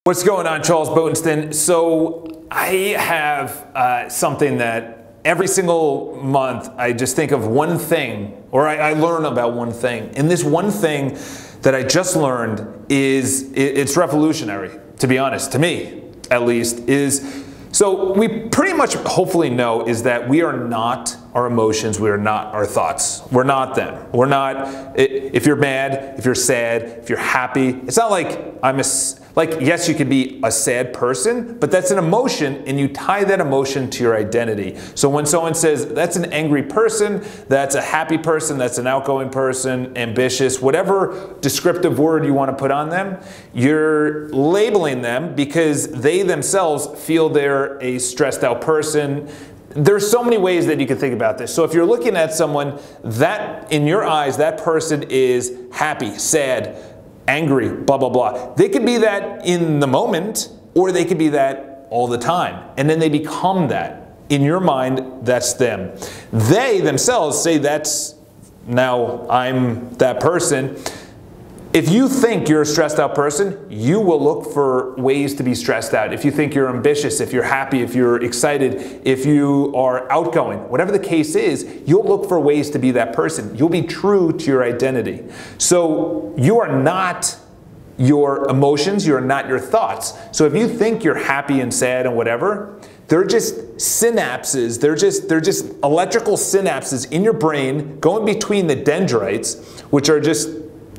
What's going on, Charles Botensten? So I have something that every single month I just think of one thing, or I learn about one thing. And this one thing that I just learned it's revolutionary, to be honest, to me at least, is so we pretty much hopefully know is that we are not our emotions, we are not our thoughts. We're not them. We're not, if you're mad, if you're sad, if you're happy, it's not like yes, you can be a sad person, but that's an emotion and you tie that emotion to your identity. So when someone says that's an angry person, that's a happy person, that's an outgoing person, ambitious, whatever descriptive word you want to put on them, you're labeling them because they themselves feel they're a stressed out person. There's so many ways that you can think about this. So if you're looking at someone that in your eyes, that person is happy, sad, angry, blah, blah, blah. They could be that in the moment, or they could be that all the time. And then they become that. In your mind, that's them. They themselves say that's, now I'm that person. If you think you're a stressed out person, you will look for ways to be stressed out. If you think you're ambitious, if you're happy, if you're excited, if you are outgoing, whatever the case is, you'll look for ways to be that person. You'll be true to your identity. So you are not your emotions, you're not your thoughts. So if you think you're happy and sad and whatever, they're just synapses, they're just electrical synapses in your brain going between the dendrites, which are just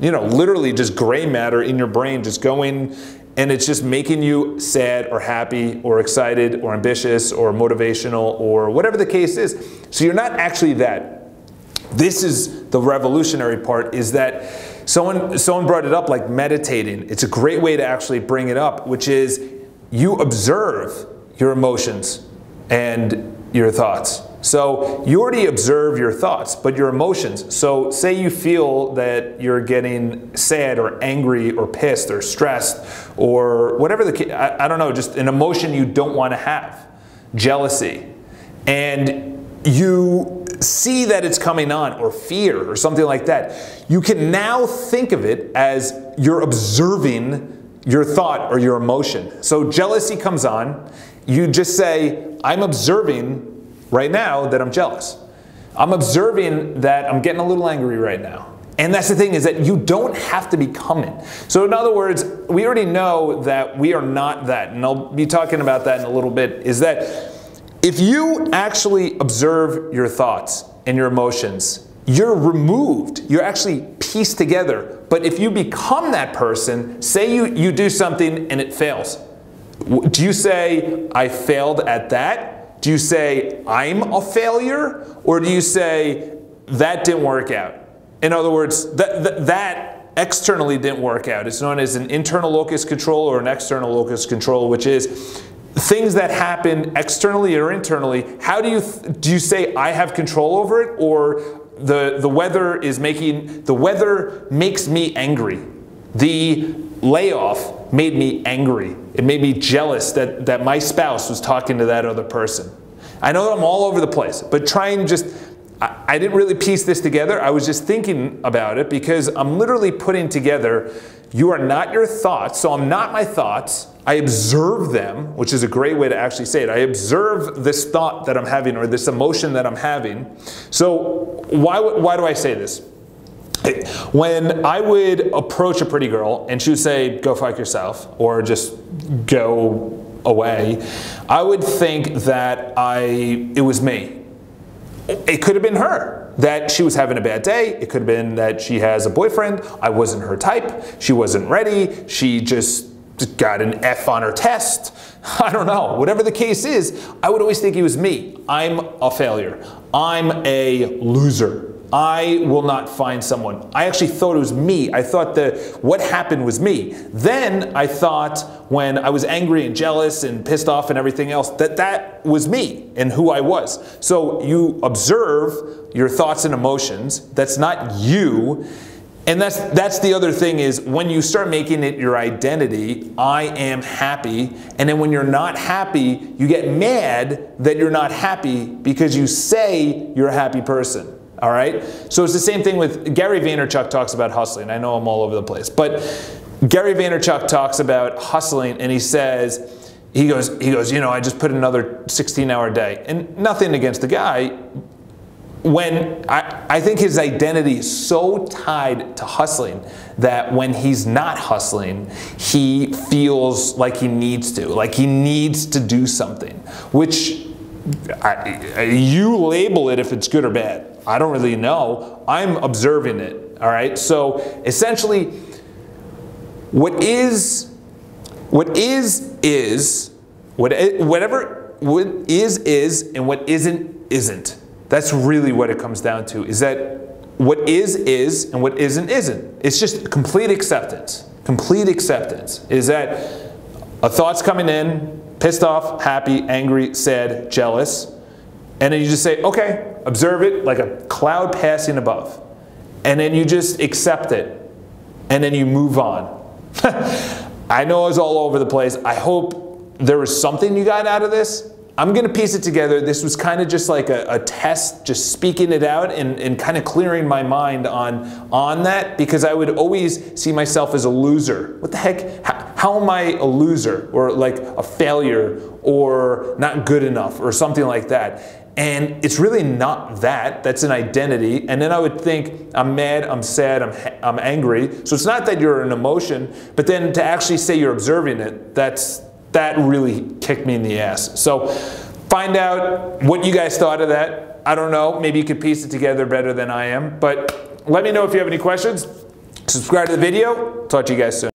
literally just gray matter in your brain just going, and it's just making you sad or happy or excited or ambitious or motivational or whatever the case is. So you're not actually that. This is the revolutionary part, is that someone brought it up like meditating. It's a great way to actually bring it up, which is you observe your emotions and your thoughts. So you already observe your thoughts, but your emotions. So say you feel that you're getting sad or angry or pissed or stressed or whatever the case, I don't know, just an emotion you don't want to have, jealousy, and you see that it's coming on, or fear or something like that. You can now think of it as you're observing your thought or your emotion. So jealousy comes on, you just say, I'm observing right now that I'm jealous. I'm observing that I'm getting a little angry right now. And that's the thing, is that you don't have to become it. So in other words, we already know that we are not that. And I'll be talking about that in a little bit, is that if you actually observe your thoughts and your emotions, you're removed. You're actually pieced together. But if you become that person, say you do something and it fails. Do you say, I failed at that? Do you say, I'm a failure? Or do you say, that didn't work out? In other words, that externally didn't work out. It's known as an internal locus control or an external locus control, which is things that happen externally or internally. How do you say, I have control over it? Or the weather makes me angry. The layoff made me angry. It made me jealous that my spouse was talking to that other person. I know I'm all over the place, but try and I didn't really piece this together. I was just thinking about it because I'm literally putting together, you are not your thoughts, so I'm not my thoughts. I observe them, which is a great way to actually say it. I observe this thought that I'm having or this emotion that I'm having. So why do I say this? When I would approach a pretty girl and she would say, go fuck yourself, or just go away, I would think that it was me. It could have been her, that she was having a bad day. It could have been that she has a boyfriend. I wasn't her type. She wasn't ready. She just got an F on her test. I don't know. Whatever the case is, I would always think it was me. I'm a failure. I'm a loser. I will not find someone. I actually thought it was me. I thought that what happened was me. Then I thought when I was angry and jealous and pissed off and everything else, that was me and who I was. So you observe your thoughts and emotions. That's not you. And that's the other thing, is when you start making it your identity, I am happy, and then when you're not happy, you get mad that you're not happy because you say you're a happy person. All right? So it's the same thing with Gary Vaynerchuk talks about hustling. I know I'm all over the place. But Gary Vaynerchuk talks about hustling, and he goes, you know, I just put another 16-hour day. And nothing against the guy. When I think his identity is so tied to hustling that when he's not hustling, he feels like he needs to do something, which you label it if it's good or bad. I don't really know. I'm observing it, all right? So essentially, whatever is, and what isn't. That's really what it comes down to, is that what is, and what isn't. It's just complete acceptance. Complete acceptance is that a thought's coming in, pissed off, happy, angry, sad, jealous, and then you just say, okay, observe it like a cloud passing above. And then you just accept it, and then you move on. I know I was all over the place. I hope there was something you got out of this. I'm going to piece it together. This was kind of just like a test, just speaking it out and kind of clearing my mind on that, because I would always see myself as a loser. What the heck? How am I a loser, or like a failure, or not good enough, or something like that? And it's really not that. That's an identity. And then I would think, I'm mad, I'm sad, I'm angry. So it's not that you're an emotion, but then to actually say you're observing it, that really kicked me in the ass. So find out what you guys thought of that. I don't know, maybe you could piece it together better than I am, but let me know if you have any questions. Subscribe to the video. Talk to you guys soon.